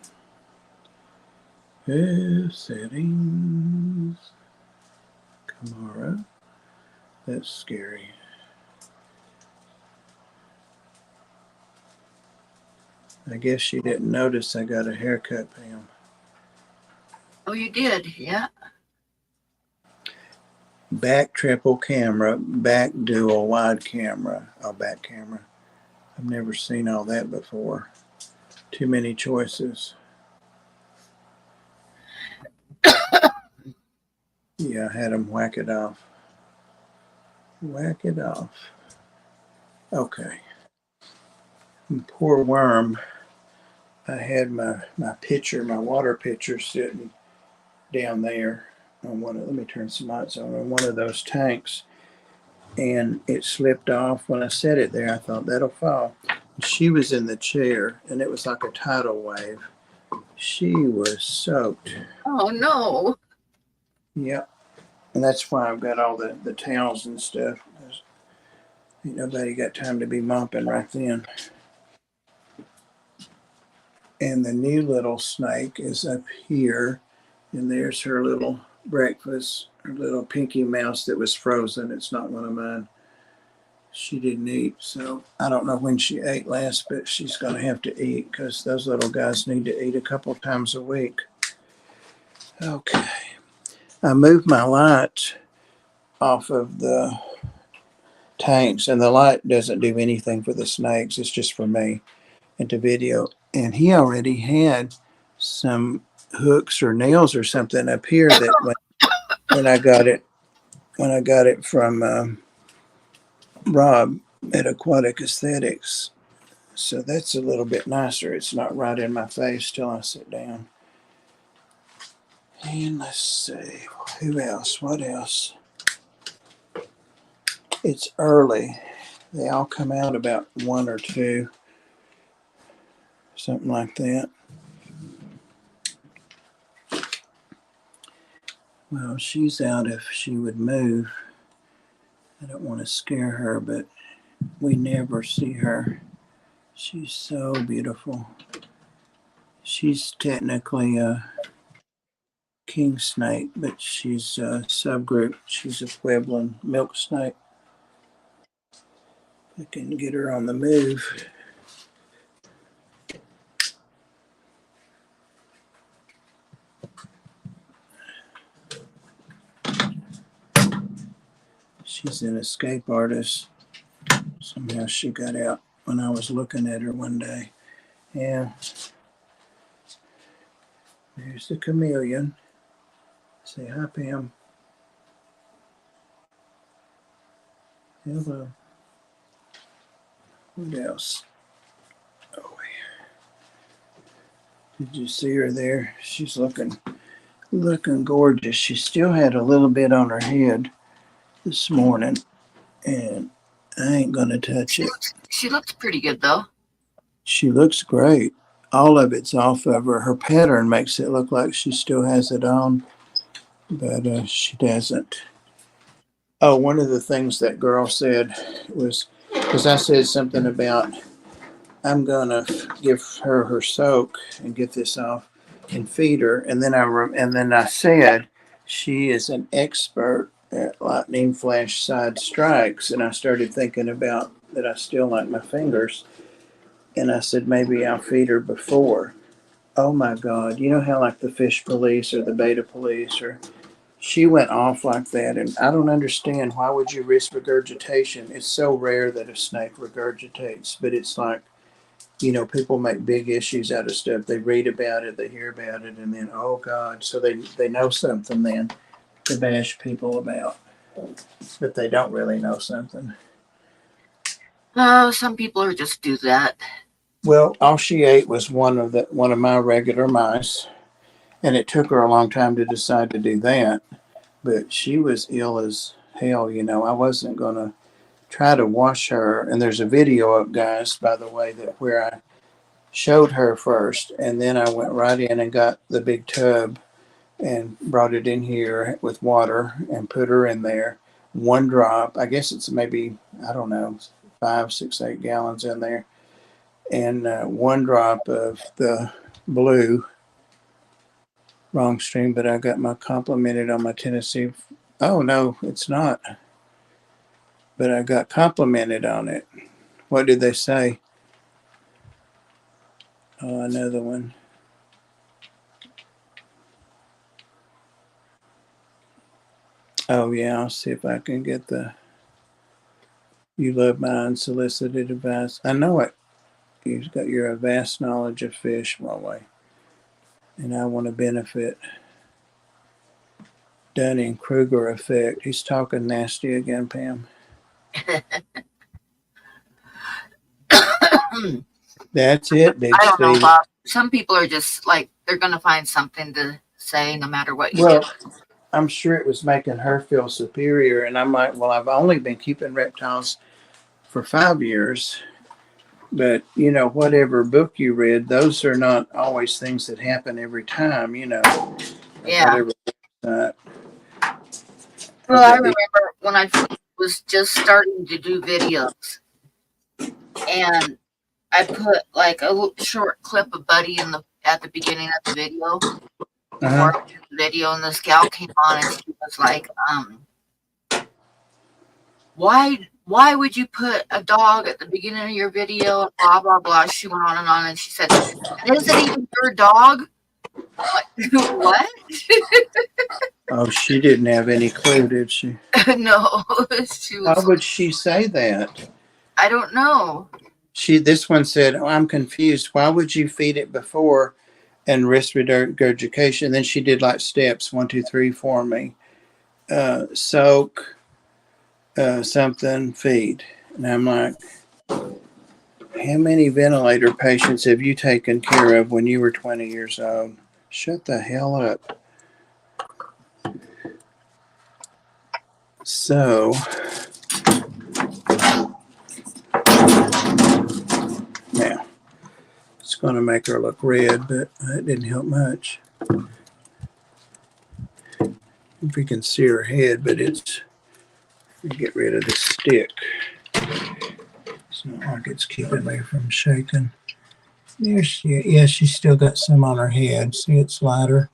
Settings. Kamara. That's scary. I guess she didn't notice I got a haircut, Pam. Oh, you did? Yeah. Back triple camera, back dual wide camera. Oh, back camera. I've never seen all that before. Too many choices. Yeah, I had them whack it off. Whack it off. Okay. And poor worm. I had my pitcher, my water pitcher sitting down there on let me turn some lights on one of those tanks, and it slipped off. When I set it there, I thought that'll fall. She was in the chair, and it was like a tidal wave. She was soaked. Oh, no. Yep. And that's why I've got all the towels and stuff. Ain't nobody got time to be mopping right then. And the new little snake is up here, and there's her little breakfast, her little pinky mouse that was frozen. It's not one of mine. She didn't eat, so I don't know when she ate last, but she's going to have to eat because those little guys need to eat a couple times a week. Okay. I moved my light off of the tanks, and the light doesn't do anything for the snakes. It's just for me and to video. And he already had some hooks or nails or something up here that when I got it from Rob at Aquatic Aesthetics. So that's a little bit nicer. It's not right in my face till I sit down. And let's see, who else? What else? It's early. They all come out about 1 or 2, something like that. Well, she's out if she would move. I don't want to scare her, but we never see her. She's so beautiful. She's technically a king snake, but she's a subgroup. She's a Puebloan milk snake. I can get her on the move. She's an escape artist. Somehow she got out when I was looking at her one day. Yeah. There's the chameleon. Say hi, Pam. Hello. What else? Oh, did you see her there? She's looking gorgeous. She still had a little bit on her head this morning, and I ain't gonna touch it. She looks pretty good, though. She looks great. all of it's off of her. Her pattern makes it look like she still has it on, but she doesn't. Oh, one of the things that girl said was because I said something about I'm gonna give her soak and get this off and feed her, and then I said she is an expert at lightning flash side strikes, and I started thinking about that I still like my fingers, and I said maybe I'll feed her before. Oh my God! You know how like the fish police or the beta police or she went off like that, and I don't understand why would you risk regurgitation? It's so rare that a snake regurgitates, but it's like people make big issues out of stuff. They read about it, they hear about it, and then oh God, so they know something then to bash people about, but they don't really know something. Oh, some people are just do that. Well, all she ate was one of my regular mice, and it took her a long time to decide to do that. But she was ill as hell. I wasn't gonna try to wash her. And there's a video up, guys, by the way, that where I showed her first, and then I went right in and got the big tub and brought it in here with water and put her in there. One drop, I guess it's maybe, I don't know, 5, 6, 8 gallons in there. And one drop of the blue, wrong stream, but I got my complimented on my Tennessee. Oh, no, it's not. But I got complimented on it. What did they say? Oh, another one. Oh, yeah, I'll see if I can get the you love my unsolicited advice. I know it. You've got your vast knowledge of fish, Huawei, and I want to benefit. Dunning Kruger effect. He's talking nasty again, Pam. That's it, Big I don't know, Steve. Bob. Some people are just like they're gonna find something to say no matter what you do. Well, I'm sure it was making her feel superior, and I'm like, well, I've only been keeping reptiles for 5 years, but whatever book you read, those are not always things that happen every time. Yeah. Whatever. Uh, Well, I remember when I was just starting to do videos, and I put like a little short clip of Buddy at the beginning of the video before I did the video, and this gal came on and she was like, why would you put a dog at the beginning of your video and blah blah blah. She went on, and she said, and is it even your dog? Like, what? Oh, she didn't have any clue, did she? No. She Why was like, would she say that? I don't know. This one said, oh, I'm confused. Why would you feed it before and risk regurgitation? Then she did like steps 1, 2, 3 for me. Soak, something, feed. And I'm like, how many ventilator patients have you taken care of when you were 20 years old? Shut the hell up. So, now, it's going to make her look red, but that didn't help much. If we can see her head, but it's, get rid of the stick. It's not like it's keeping me from shaking. There she, yeah, she's still got some on her head. See, it's lighter.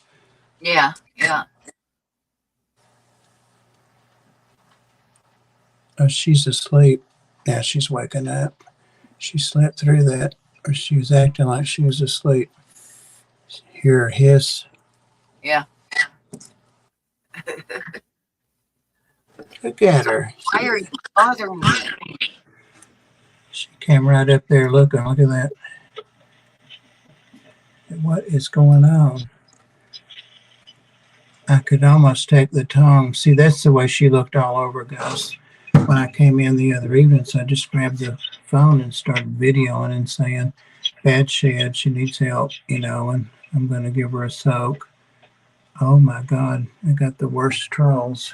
Yeah, yeah. Oh, she's asleep. Now she's waking up. She slept through that, or she was acting like she was asleep. Hear her hiss. Yeah. Look at her. Why are you bothering me? She came right up there looking. Look at that. What is going on? I could almost take the tongue. See, that's the way she looked all over, guys. When I came in the other evening, so I just grabbed the phone and started videoing and saying, bad shed, she needs help, and I'm going to give her a soak. Oh my God, I got the worst trolls.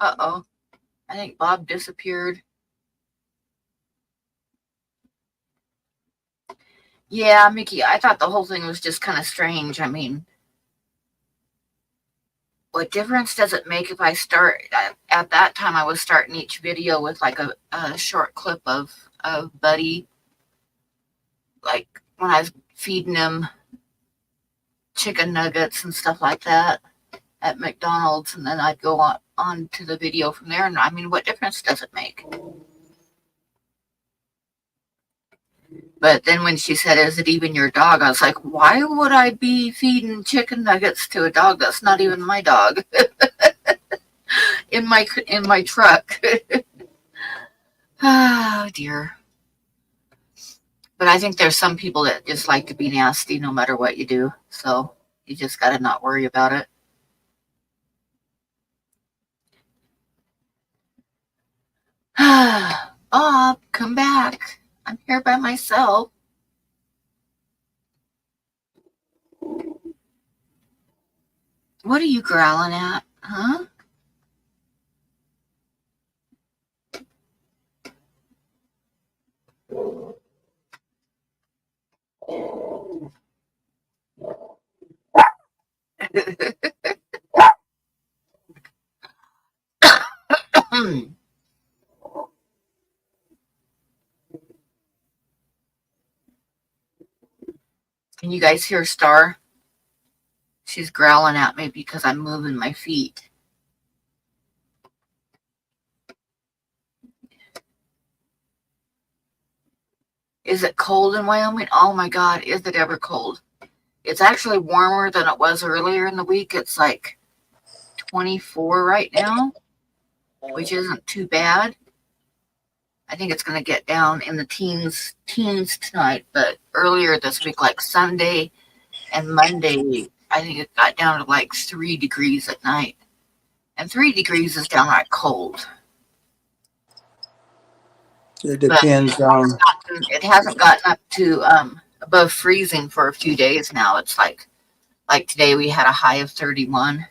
Uh-oh. I think Bob disappeared. Yeah, Mickey, I thought the whole thing was just kind of strange. I mean, what difference does it make if I start at that time? I was starting each video with like a short clip of Buddy, like when I was feeding him chicken nuggets and stuff like that at McDonald's, and then I'd go on to the video from there. And I mean, what difference does it make? But then when she said, "Is it even your dog?" I was like, why would I be feeding chicken nuggets to a dog that's not even my dog in my truck? Oh dear. But I think there's some people that just like to be nasty no matter what you do. So you just got to not worry about it. Bob, come back. I'm here by myself. What are you growling at? Huh? Can you guys hear Star? She's growling at me because I'm moving my feet. Is it cold in Wyoming? Oh my God, is it ever cold? It's actually warmer than it was earlier in the week. It's like 24 right now, which isn't too bad. I think it's going to get down in the teens tonight, but earlier this week, like Sunday and Monday, I think it got down to like 3 degrees at night. And 3 degrees is downright cold. It depends on. It hasn't gotten up to above freezing for a few days now. It's like today we had a high of 31.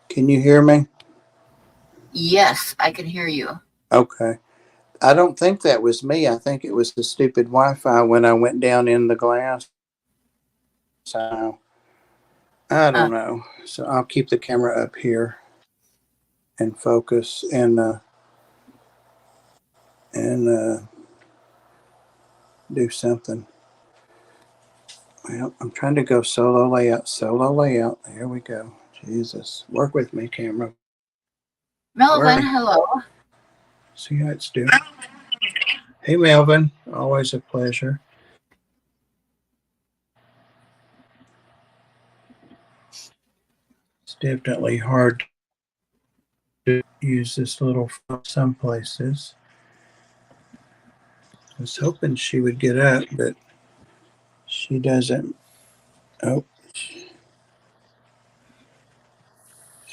Can you hear me? Yes, I can hear you. Okay. I don't think that was me. I think it was the stupid Wi-Fi when I went down in the glass. So I don't know. So I'll keep the camera up here and focus and do something. Well, I'm trying to go solo layout. Solo layout. There we go. Jesus, work with me, camera. Melvin, hello. See how it's doing. Hey, Melvin. Always a pleasure. It's definitely hard to use this little phone some places. I was hoping she would get up, but she doesn't. Oh, she's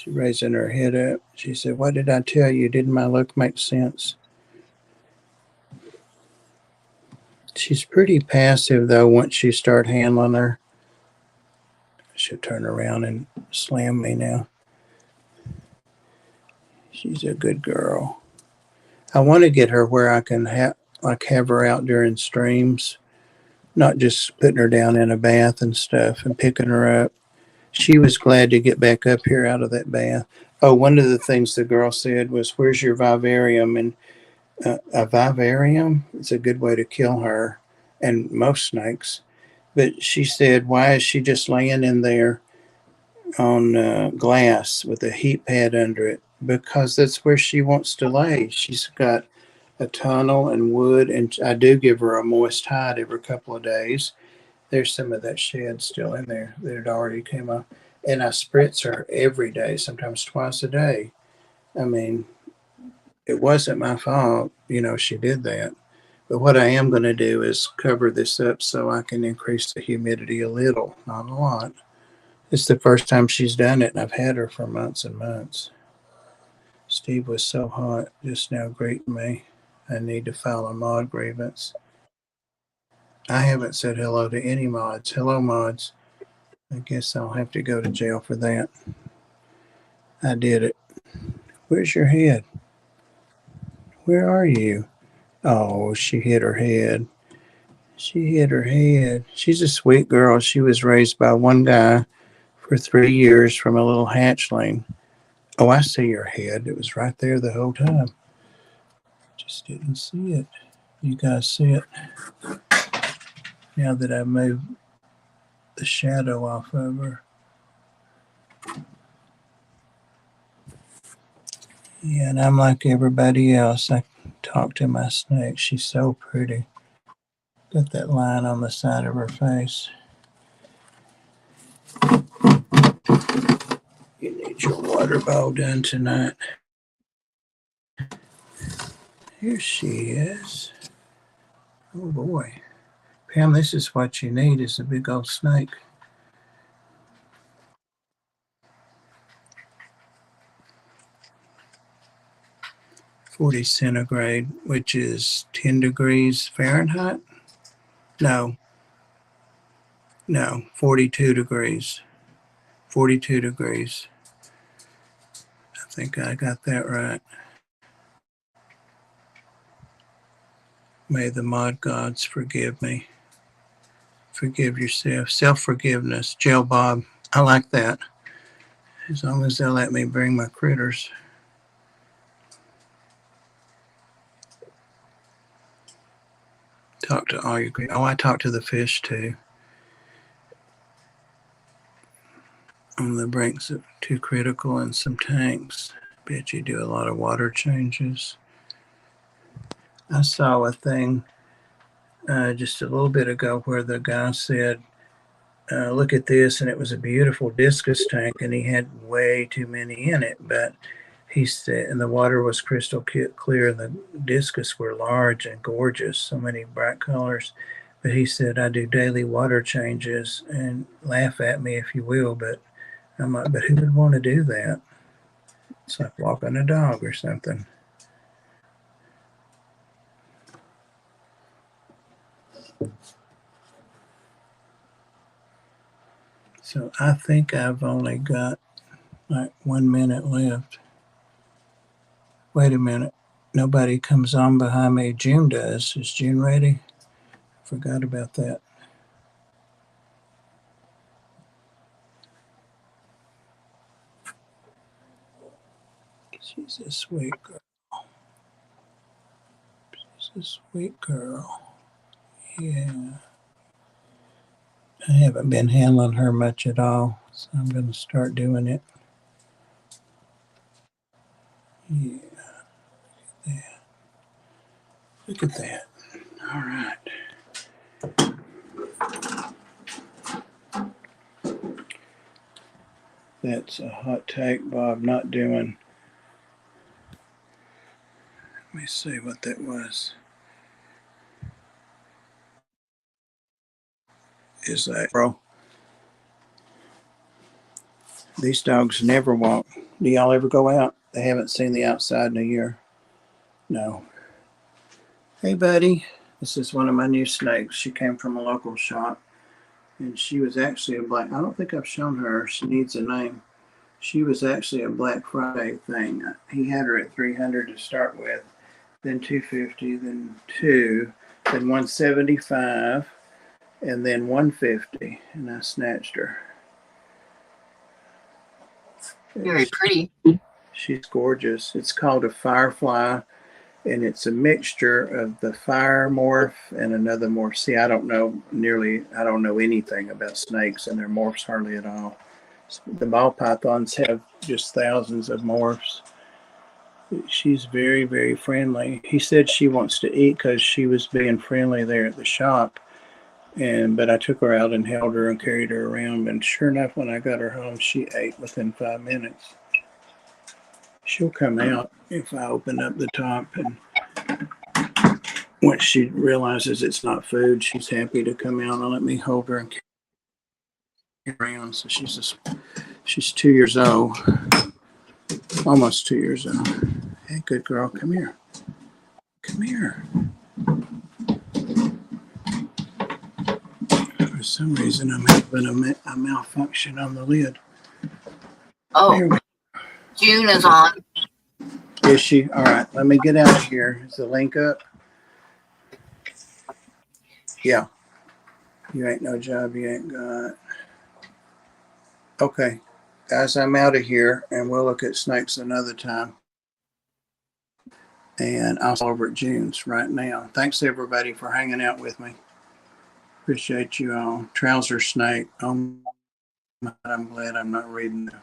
raising her head up. She said, "What did I tell you? Didn't my look make sense?" She's pretty passive, though, once you start handling her. She'll turn around and slam me now. She's a good girl. I want to get her where I can have her out during streams, not just putting her down in a bath and stuff and picking her up. She was glad to get back up here out of that bath. Oh, one of the things the girl said was, "Where's your vivarium?" And a vivarium is a good way to kill her and most snakes. But she said, "Why is she just laying in there on glass with a heat pad under it?" Because that's where she wants to lay. She's got a tunnel and wood, and I do give her a moist hide every couple of days. There's some of that shed still in there that had already came off. And I spritz her every day, sometimes twice a day. I mean, it wasn't my fault, she did that. But what I am going to do is cover this up so I can increase the humidity a little, not a lot. It's the first time she's done it, and I've had her for months and months. Steve was so hot just now greeting me. I need to file a mod grievance. I haven't said hello to any mods. Hello, mods. I guess I'll have to go to jail for that. I did it. Where's your head? Where are you? Oh, she hit her head. She hit her head. She's a sweet girl. She was raised by one guy for 3 years from a little hatchling. Oh, I see your head. It was right there the whole time. Just didn't see it. You guys see it? Now that I moved the shadow off of her. Yeah, and I'm like everybody else. I talk to my snake. She's so pretty. Got that line on the side of her face. You need your water bowl done tonight. Here she is. Oh boy. Pam, this is what you need is a big old snake. 40 centigrade, which is 10 degrees Fahrenheit. No, 42 degrees. 42 degrees. I think I got that right. May the mod gods forgive me. Forgive yourself. Self-forgiveness. Jail Bob. I like that. As long as they'll let me bring my critters. Talk to all your critters. Oh, I talk to the fish too. On the brinks of too critical and some tanks. Bet you do a lot of water changes. I saw a thing just a little bit ago where the guy said, look at this, and it was a beautiful discus tank, and he had way too many in it, but he said, and the water was crystal clear, and the discus were large and gorgeous, so many bright colors. But he said, I do daily water changes, and laugh at me if you will, but I'm like, but who would want to do that? It's like walking a dog or something. So I think I've only got like 1 minute left. Wait a minute. Nobody comes on behind me. June does. Is June ready? Forgot about that. She's a sweet girl. She's a sweet girl. Yeah. I haven't been handling her much at all, so I'm going to start doing it. Yeah. Look at that. All right. That's a hot take, Bob. Not doing. Let me see what that was. Is that, bro? These dogs never walk. Do y'all ever go out? They haven't seen the outside in a year. No. Hey, buddy. This is one of my new snakes. She came from a local shop, and she was actually a black. I don't think I've shown her. She needs a name. She was actually a Black Friday thing. He had her at 300 to start with, then 250, then 2, then 175, and then 150, and I snatched her. Very pretty. She's gorgeous. It's called a firefly, and it's a mixture of the fire morph and another morph. See, I don't know anything about snakes and their morphs hardly at all. The ball pythons have just thousands of morphs. She's very, very friendly. He said she wants to eat because she was being friendly there at the shop. But I took her out and held her and carried her around. And sure enough, when I got her home, she ate within 5 minutes. She'll come out if I open up the top. And once she realizes it's not food, she's happy to come out and let me hold her and carry her around. So she's 2 years old, almost 2 years old. Hey, good girl, come here. Come here. some reason I'm having a malfunction on the lid. Oh, There we June is on. Is she? All right, let me get out of here. Is the link up? Yeah. You ain't no job you ain't got. Okay. Guys, I'm out of here, and we'll look at snakes another time. And I'll over at June's right now. Thanks, everybody, for hanging out with me. Appreciate you all. Trouser snake. Oh, I'm glad I'm not reading that.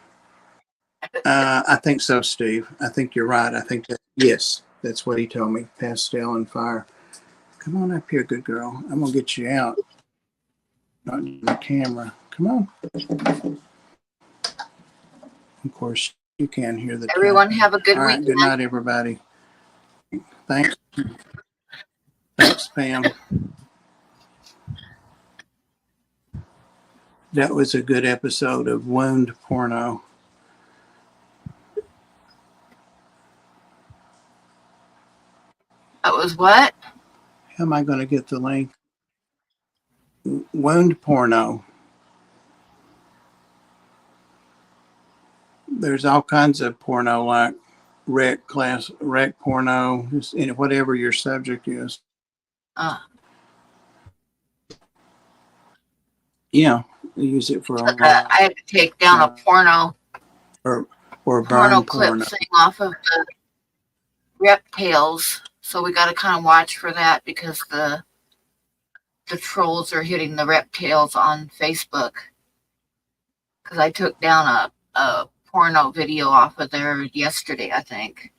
I think so, Steve. I think you're right. I think that, yes, that's what he told me. Pastel and fire. Come on up here, good girl. I'm going to get you out. Not the camera. Come on. Of course, you can hear the Everyone camera. have a good All right, weekend. good night, everybody. Thanks. Thanks, Pam. That was a good episode of Wound Porno. That was what? How am I going to get the link? Wound Porno. There's all kinds of porno, like rec porno, whatever your subject is. Yeah, they use it for a lot. I had to take down a porno burn clip thing off of the Reptales, so we got to kind of watch for that because the trolls are hitting the Reptales on Facebook. Because I took down a porno video off of there yesterday, I think.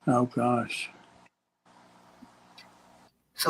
Oh gosh.